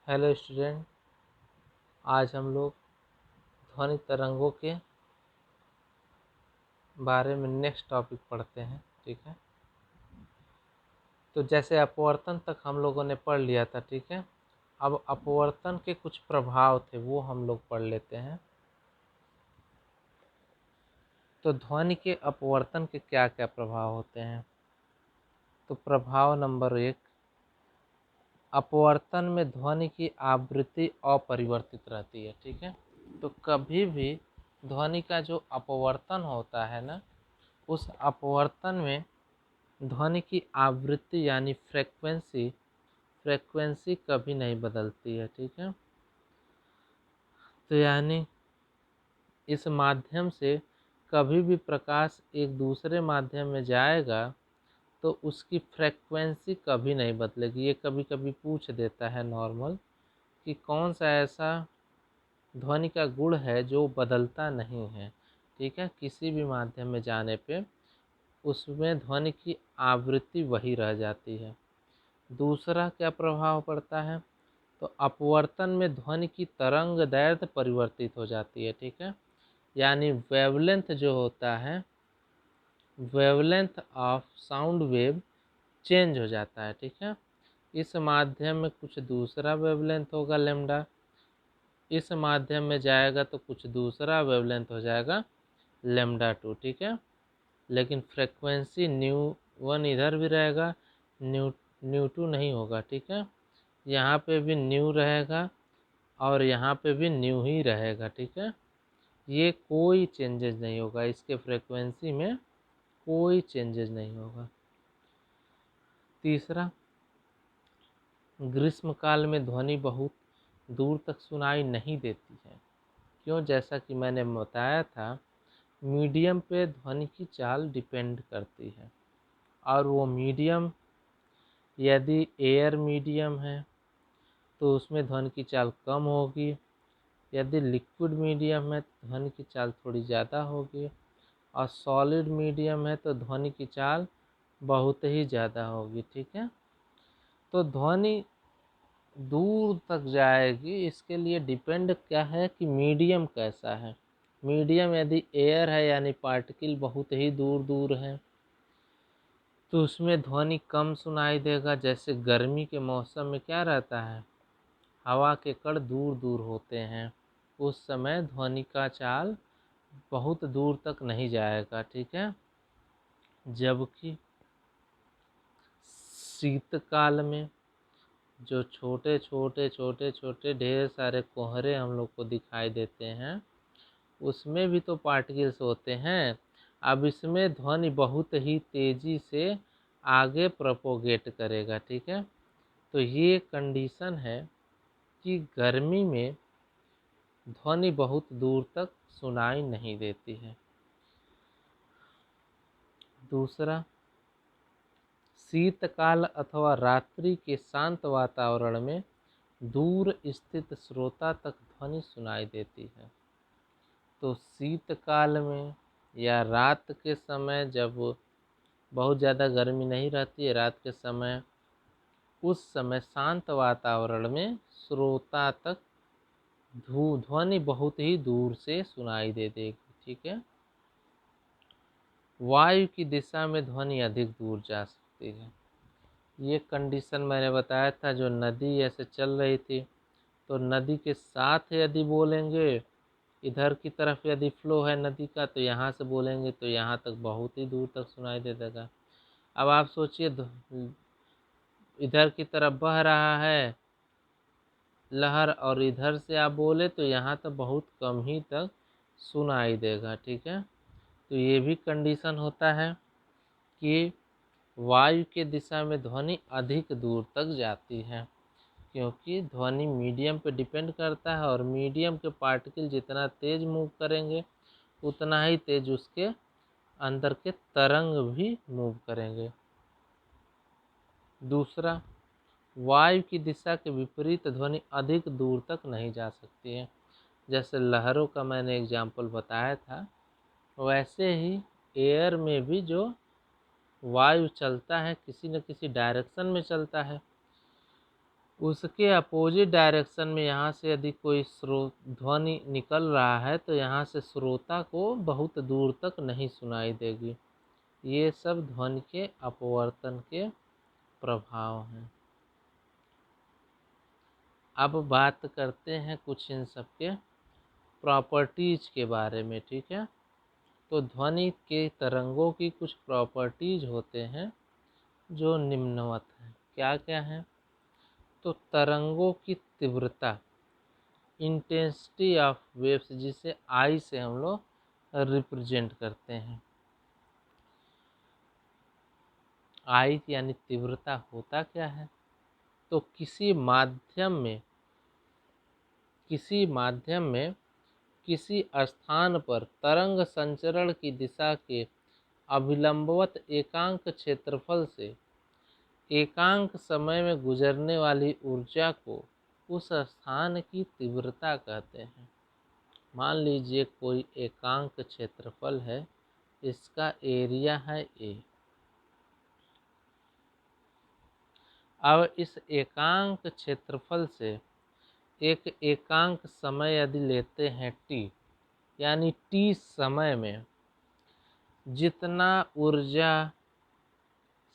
Hello student, आज हम लोग ध्वनि तरंगों के बारे में नेक्स्ट टॉपिक पढ़ते हैं। ठीक है, तो जैसे अपवर्तन तक हम लोगों ने पढ़ लिया था। ठीक है, अब अपवर्तन के कुछ प्रभाव थे वो हम लोग पढ़ लेते हैं। तो ध्वनि के अपवर्तन के क्या क्या प्रभाव होते हैं। तो प्रभाव नंबर 1, अपवर्तन में ध्वनि की आवृत्ति अपरिवर्तित रहती है। ठीक है, तो कभी भी ध्वनि का जो अपवर्तन होता है ना, उस अपवर्तन में ध्वनि की आवृत्ति यानी फ्रेक्वेंसी कभी नहीं बदलती है। ठीक है, तो यानी इस माध्यम से कभी भी प्रकाश एक दूसरे माध्यम में जाएगा तो उसकी फ्रेक्वेंसी कभी नहीं बदलेगी। ये कभी कभी पूछ देता है नॉर्मल कि कौन सा ऐसा ध्वनि का गुण है जो बदलता नहीं है। ठीक है, किसी भी माध्यम में जाने पे उसमें ध्वनि की आवृत्ति वही रह जाती है। दूसरा क्या प्रभाव पड़ता है, तो अपवर्तन में ध्वनि की तरंग दैर्ध्य परिवर्तित हो जाती है। ठीक है, यानी वेवलेंथ जो होता है, wavelength of sound wave change हो जाता है। ठीक है, इस माध्यम में कुछ दूसरा वेवलेंथ होगा लेमडा, इस माध्यम में जाएगा तो कुछ दूसरा वेवलेंथ हो जाएगा लेमडा 2। ठीक है, लेकिन फ्रेक्वेंसी न्यू 1 इधर भी रहेगा, न्यू 2 नहीं होगा। ठीक है, यहाँ पे भी न्यू रहेगा और यहाँ पे भी न्यू ही रहेगा। ठीक है, ये कोई चेंजेस नहीं होगा, इसके फ्रेक्वेंसी में कोई चेंजेस नहीं होगा। तीसरा, ग्रीष्मकाल में ध्वनि बहुत दूर तक सुनाई नहीं देती है। क्यों? जैसा कि मैंने बताया था, मीडियम पे ध्वनि की चाल डिपेंड करती है, और वो मीडियम यदि एयर मीडियम है तो उसमें ध्वनि की चाल कम होगी, यदि लिक्विड मीडियम है तो ध्वनि की चाल थोड़ी ज़्यादा होगी, और सॉलिड मीडियम है तो ध्वनि की चाल बहुत ही ज़्यादा होगी। ठीक है, तो ध्वनि दूर तक जाएगी, इसके लिए डिपेंड क्या है कि मीडियम कैसा है। मीडियम यदि एयर है यानी पार्टिकल बहुत ही दूर दूर है तो उसमें ध्वनि कम सुनाई देगा। जैसे गर्मी के मौसम में क्या रहता है, हवा के कण दूर दूर होते हैं, उस समय ध्वनि का चाल बहुत दूर तक नहीं जाएगा। ठीक है, जबकि शीतकाल में जो छोटे ढेर सारे कोहरे हम लोग को दिखाई देते हैं, उसमें भी तो पार्टिकल्स होते हैं। अब इसमें ध्वनि बहुत ही तेज़ी से आगे प्रोपोगेट करेगा। ठीक है, तो ये कंडीशन है कि गर्मी में ध्वनि बहुत दूर तक सुनाई नहीं देती है। दूसरा, शीतकाल अथवा रात्रि के शांत वातावरण में दूर स्थित श्रोता तक ध्वनि सुनाई देती है। तो शीतकाल में या रात के समय जब बहुत ज़्यादा गर्मी नहीं रहती है, रात के समय, उस समय शांत वातावरण में श्रोता तक ध्वनि बहुत ही दूर से सुनाई दे देगी। ठीक है, वायु की दिशा में ध्वनि अधिक दूर जा सकती है। ये कंडीशन मैंने बताया था, जो नदी ऐसे चल रही थी तो नदी के साथ यदि बोलेंगे, इधर की तरफ यदि फ्लो है नदी का, तो यहाँ से बोलेंगे तो यहाँ तक बहुत ही दूर तक सुनाई दे देगा। अब आप सोचिए, इधर की तरफ बह रहा है लहर और इधर से आप बोले तो यहाँ तक बहुत कम ही तक सुनाई देगा। ठीक है, तो ये भी कंडीशन होता है कि वायु के दिशा में ध्वनि अधिक दूर तक जाती है, क्योंकि ध्वनि मीडियम पे डिपेंड करता है, और मीडियम के पार्टिकल जितना तेज मूव करेंगे उतना ही तेज उसके अंदर के तरंग भी मूव करेंगे। दूसरा, वायु की दिशा के विपरीत ध्वनि अधिक दूर तक नहीं जा सकती है। जैसे लहरों का मैंने एग्जाम्पल बताया था, वैसे ही एयर में भी जो वायु चलता है किसी न किसी डायरेक्शन में चलता है, उसके अपोजिट डायरेक्शन में यहाँ से यदि कोई स्रोत ध्वनि निकल रहा है तो यहाँ से श्रोता को बहुत दूर तक नहीं सुनाई देगी। ये सब ध्वनि के अपवर्तन के प्रभाव हैं। अब बात करते हैं कुछ इन सब के प्रॉपर्टीज के बारे में, ठीक है। तो ध्वनि के तरंगों की कुछ प्रॉपर्टीज होते हैं जो निम्नवत हैं। क्या क्या है? तो तरंगों की तीव्रता, इंटेंसिटी ऑफ वेव्स, जिसे आई से हम लोग रिप्रेजेंट करते हैं। आई यानी तीव्रता होता क्या है? तो किसी माध्यम में किसी स्थान पर तरंग संचरण की दिशा के अभिलंबवत एकांक क्षेत्रफल से एकांक समय में गुजरने वाली ऊर्जा को उस स्थान की तीव्रता कहते हैं। मान लीजिए कोई एकांक क्षेत्रफल है, इसका एरिया है A। अब इस एकांक क्षेत्रफल से एक एकांक समय यदि लेते हैं T, यानी T समय में जितना ऊर्जा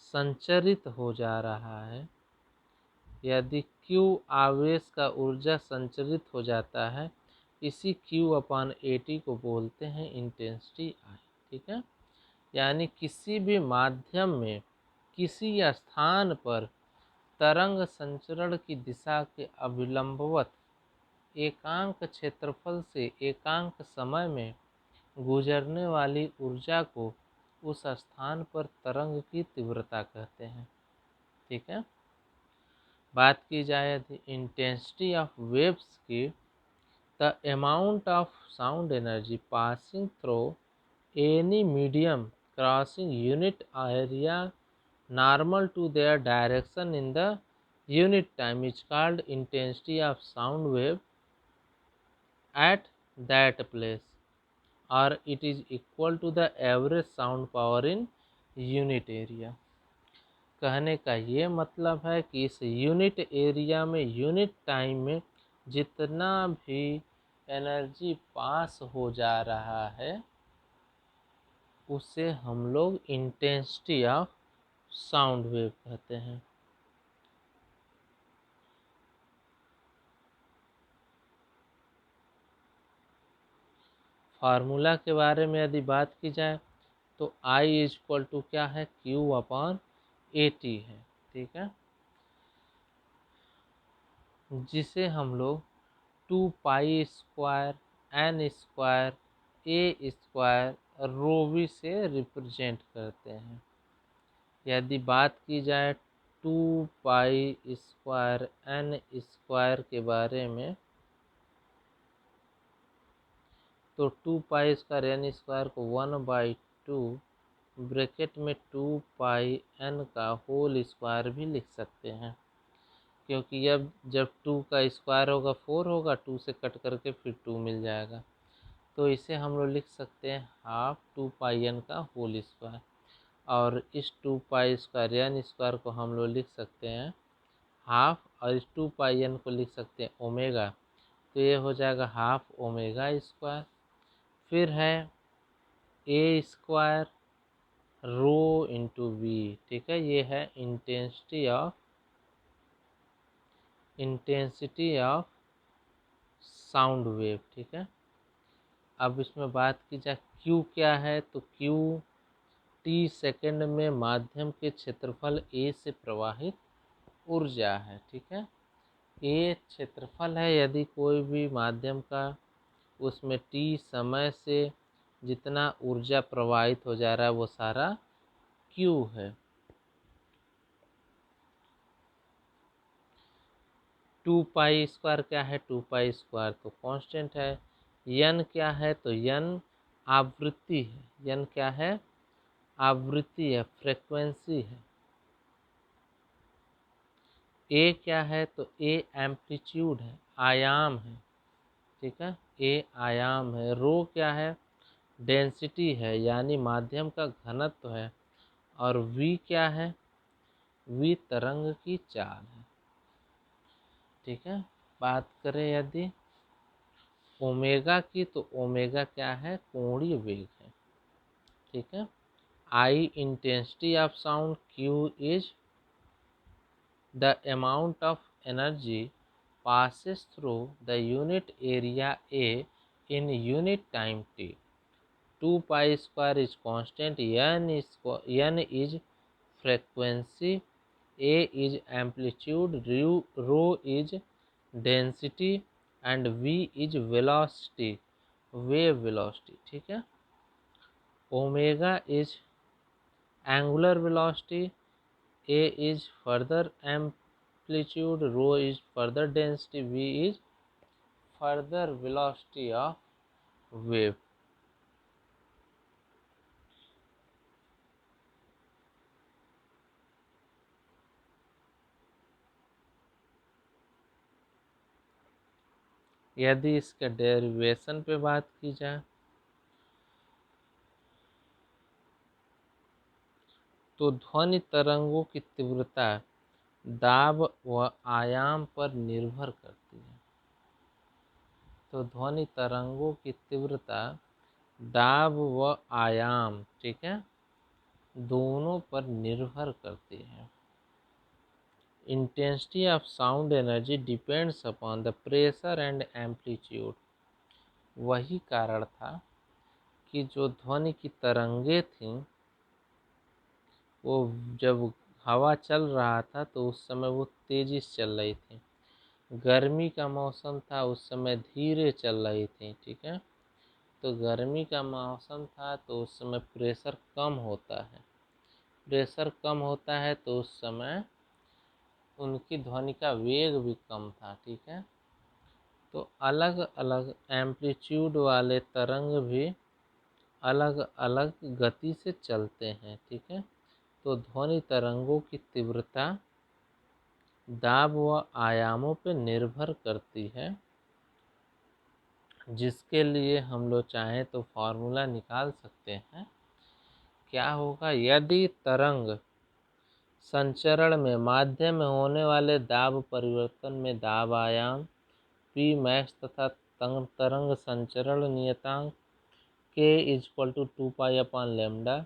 संचरित हो जा रहा है, यदि Q आवेश का ऊर्जा संचरित हो जाता है, इसी Q/AT को बोलते हैं इंटेंसिटी I, ठीक है। यानी किसी भी माध्यम में किसी स्थान पर तरंग संचरण की दिशा के अभिलंबवत एकांक क्षेत्रफल से एकांक समय में गुजरने वाली ऊर्जा को उस स्थान पर तरंग की तीव्रता कहते हैं, ठीक है। बात की जाए द इंटेंसिटी ऑफ वेव्स की, the amount of sound energy passing through any medium crossing unit area normal to their direction in the unit time is called intensity of sound wave at that place, or it is equal to the average sound power in unit area। कहने का ये मतलब है कि इस unit area में unit time में जितना भी एनर्जी पास हो जा रहा है उसे हम लोग इंटेंसिटी ऑफ साउंड वेव कहते हैं। फार्मूला के बारे में यदि बात की जाए तो I इज इक्वल टू क्या है? Q/AT है, ठीक है। जिसे हम लोग 2π² n² a² ρv से रिप्रेजेंट करते हैं। यदि बात की जाए 2π² n² के बारे में तो 2π² n² को 1/2 ब्रैकेट में 2πn का होल स्क्वायर भी लिख सकते हैं, क्योंकि जब 2 का स्क्वायर होगा 4 होगा, 2 से कट करके फिर 2 मिल जाएगा। तो इसे हम लोग लिख सकते हैं हाफ 2πn का होल स्क्वायर, और इस 2π² n² को हम लोग लिख सकते हैं हाफ, और इस 2πn को लिख सकते हैं ओमेगा, तो ये हो जाएगा हाफ ओमेगा²। फिर है a² रो इंटू वी, ठीक है। ये है इंटेंसिटी ऑफ साउंड वेव, ठीक है। अब इसमें बात की जाए Q क्या है, तो Q T सेकंड में माध्यम के क्षेत्रफल A से प्रवाहित ऊर्जा है, ठीक है। A क्षेत्रफल है यदि कोई भी माध्यम का, उसमें T समय से जितना ऊर्जा प्रवाहित हो जा रहा है वो सारा Q है। 2π² क्या है? 2π² तो कांस्टेंट है। n क्या है? तो n आवृत्ति है। n क्या है? आवृत्ति है, फ्रीक्वेंसी है। a क्या है? तो a एम्पलीट्यूड है, आयाम है, ठीक है। a आयाम है। रो क्या है? डेंसिटी है, यानी माध्यम का घनत्व है। और v क्या है? v तरंग की चाल है। ठीक है। बात करें यदि ओमेगा की, तो ओमेगा क्या है, कोणीय वेग है। ठीक है। I intensity of sound, Q is the amount of energy passes through the unit area A in unit time t. 2 pi square is constant, n is frequency, A is amplitude, rho is density and v is velocity, wave velocity। ठीक है। Omega is angular velocity, A is further amplitude, rho is further density, v is further velocity of wave। यदि इसके derivation पे बात की जाए तो ध्वनि तरंगों की तीव्रता दाब व आयाम पर निर्भर करती है। तो ध्वनि तरंगों की तीव्रता दाब व आयाम, ठीक है, दोनों पर निर्भर करती है। Intensity of sound energy depends upon the pressure and amplitude. वही कारण था कि जो ध्वनि की तरंगे थीं वो जब हवा चल रहा था तो उस समय वो तेजी से चल रही थी। गर्मी का मौसम था उस समय धीरे चल रही थी। ठीक है। तो गर्मी का मौसम था तो उस समय प्रेशर कम होता है। प्रेशर कम होता है तो उस समय उनकी ध्वनि का वेग भी कम था। ठीक है। तो अलग अलग एम्पलीट्यूड वाले तरंग भी अलग अलग गति से चलते हैं। ठीक है। तो ध्वनि तरंगों की तीव्रता दाब व आयामों पर निर्भर करती है, जिसके लिए हम लोग चाहें तो फॉर्मूला निकाल सकते हैं। क्या होगा, यदि तरंग संचरण में माध्यम में होने वाले दाब परिवर्तन में दाब आयाम पी मैक्स तथा तरंग संचरण नियतांक k = 2 पाई अपॉन लैम्डा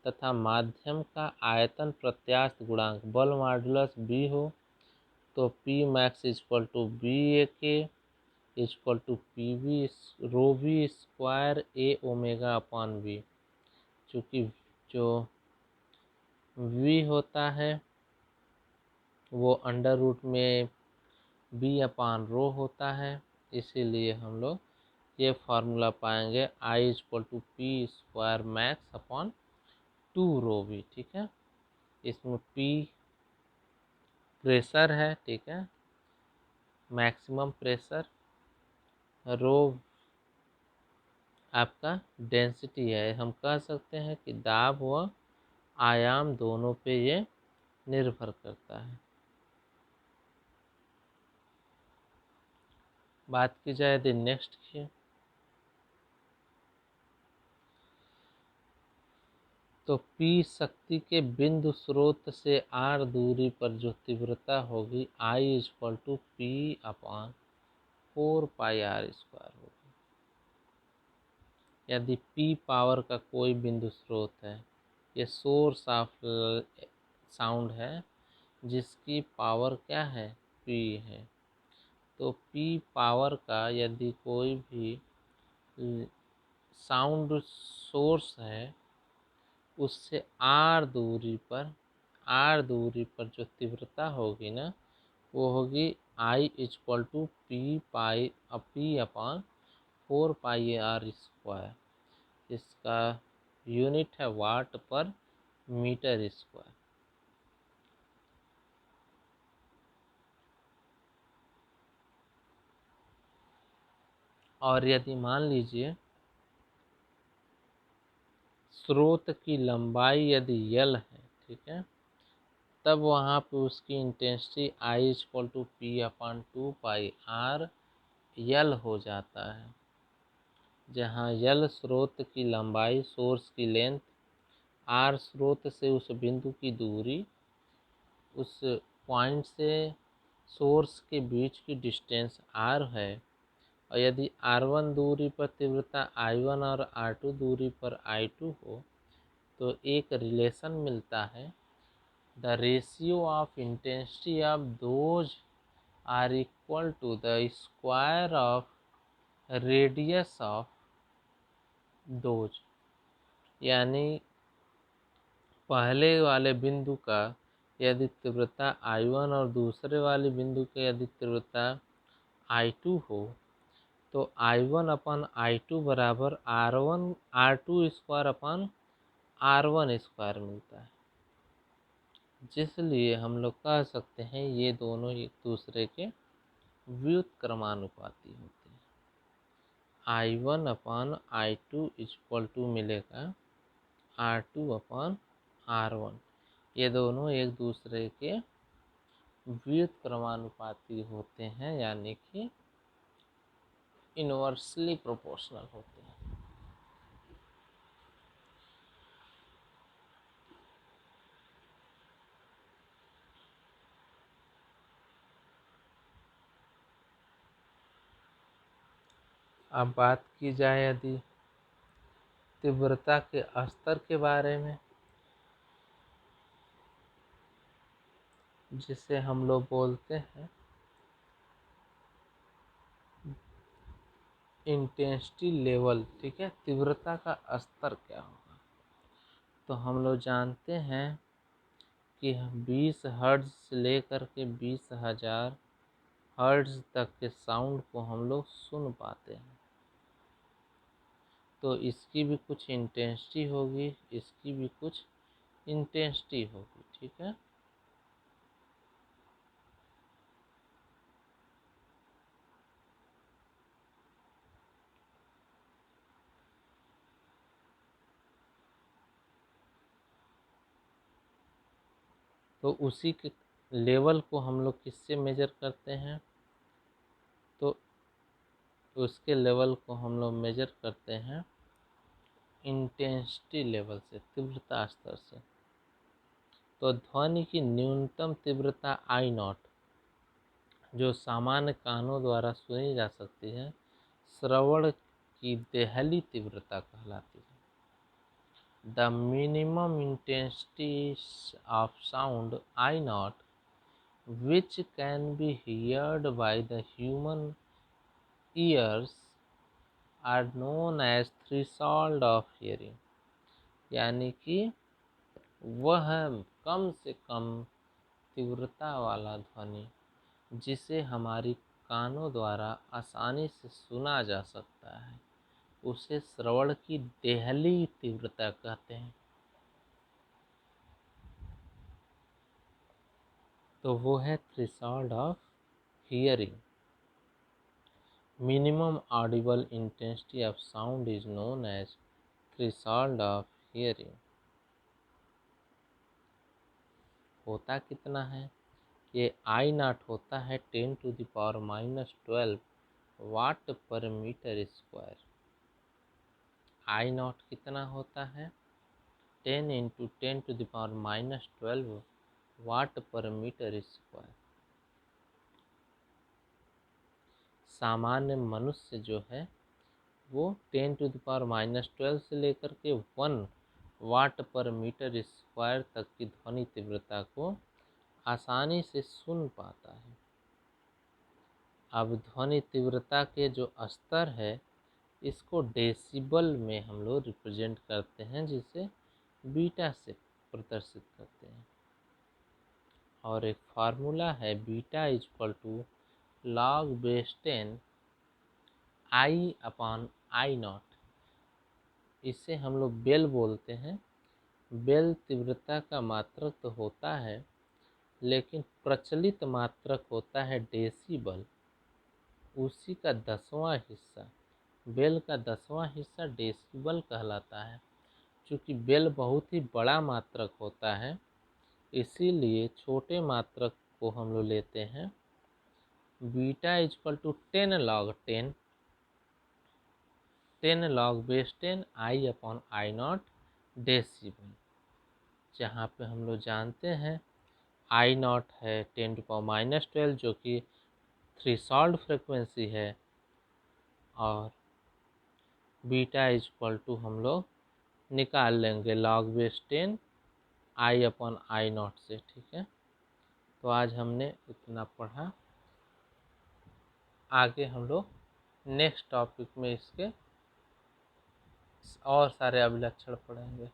तथा माध्यम का आयतन प्रत्यास्थ गुणांक बल मॉडुलस b हो तो P max = BAK = PV rho v square A omega upon v। चूँकि जो v होता है वो अंडर रूट में b अपॉन रो होता है, इसीलिए हम लोग ये फार्मूला पाएंगे I = P² max upon 2 rho v। ठीक है। इसमें P प्रेशर है, ठीक है, मैक्सिमम प्रेशर, रो आपका डेंसिटी है। हम कह सकते हैं कि दाब व आयाम दोनों पे ये निर्भर करता है। बात की जाए यदि नेक्स्ट की, तो P शक्ति के बिंदु स्रोत से R दूरी पर जो तीव्रता होगी I = P/4πr² होगी। यदि P पावर का कोई बिंदु स्रोत है, ये सोर्स ऑफ साउंड है जिसकी पावर क्या है, P है, तो P पावर का यदि कोई भी साउंड सोर्स है उससे R दूरी पर जो तीव्रता होगी ना वो होगी I = P/4πr²। इसका यूनिट है वाट पर मीटर स्क्वायर। और यदि मान लीजिए स्रोत की लंबाई यदि L है, ठीक है, तब वहाँ पे उसकी इंटेंसिटी I = P/2πr L हो जाता है, जहाँ L स्रोत की लंबाई, सोर्स की लेंथ, R स्रोत से उस बिंदु की दूरी, उस पॉइंट से सोर्स के बीच की डिस्टेंस r है और यदि r1 दूरी पर तीव्रता I1 और r2 दूरी पर I2 हो तो एक रिलेशन मिलता है, the ratio of intensity of those are equal to the square of radius of those. यानी पहले वाले बिंदु का यदि तीव्रता I1 और दूसरे वाले बिंदु की यदि तीव्रता I2 हो तो I1 अपन I2 बराबर R2 square upon R1 square मिलता है, जिसलिए हम लोग कह सकते हैं ये दोनों एक दूसरे के व्युत्क्रमानुपाती होते हैं। I1 upon I2 equal to मिलेगा R2 अपन R1। ये दोनों एक दूसरे के व्युत्क्रमानुपाती होते हैं, यानी कि इनवर्सली प्रोपोर्शनल होते हैं। अब बात की जाए यदि तीव्रता के स्तर के बारे में, जिसे हम लोग बोलते हैं इंटेंसिटी लेवल, ठीक है, तीव्रता का स्तर क्या होगा। तो हम लोग जानते हैं कि 20 हर्ट्ज से लेकर के 20,000 हर्ट्ज तक के साउंड को हम लोग सुन पाते हैं। तो इसकी भी कुछ इंटेंसिटी होगी, इसकी भी कुछ इंटेंसिटी होगी, ठीक है। तो उसी के लेवल को हम लोग किससे मेजर करते हैं, तो उसके लेवल को हम लोग मेजर करते हैं इंटेंसिटी लेवल से, तीव्रता स्तर से। तो ध्वनि की न्यूनतम तीव्रता I0 जो सामान्य कानों द्वारा सुनी जा सकती है, श्रवण की देहली तीव्रता कहलाती है। The minimum intensity of sound I0 which can be heard by the human ears are known as threshold of hearing। यानी कि वह कम से कम तीव्रता वाला ध्वनि जिसे हमारी कानों द्वारा आसानी से सुना जा सकता है, उसे श्रवण की देहली तीव्रता कहते हैं। तो वो है threshold of hearing. Minimum audible intensity of sound is known as threshold of hearing. होता कितना है, ये I0 होता है 10⁻⁻12 वाट पर मीटर स्क्वायर। I0 कितना होता है, 10 × 10⁻12 वाट पर मीटर स्क्वायर। सामान्य मनुष्य जो है वो 10⁻12 से लेकर के 1 वाट पर मीटर स्क्वायर तक की ध्वनि तीव्रता को आसानी से सुन पाता है। अब ध्वनि तीव्रता के जो स्तर है इसको डेसिबल में हम लोग रिप्रेजेंट करते हैं, जिसे बीटा से प्रदर्शित करते हैं। और एक फार्मूला है beta equal to log base 10 I/I0। इसे हम लोग बेल बोलते हैं। बेल तीव्रता का मात्रक तो होता है, लेकिन प्रचलित मात्रक होता है डेसिबल। उसी का 10वां हिस्सा, बेल का 10वां हिस्सा डेसिबल कहलाता है। चूँकि बेल बहुत ही बड़ा मात्रक होता है, इसीलिए छोटे मात्रक को हम लोग लेते हैं beta equal to 10 log 10 log base 10 I/I0 decibel. जहाँ पे हम लोग जानते हैं आई नॉट है 10⁻12 जो कि थ्रेशोल्ड फ्रिक्वेंसी है, और बीटा इज इक्वल टू हम लोग निकाल लेंगे log बेस 10 I/I0 से। ठीक है, तो आज हमने इतना पढ़ा, आगे हम लोग नेक्स्ट टॉपिक में इसके और सारे अभिलक्षण पढ़ेंगे।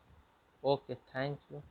Okay, thank you.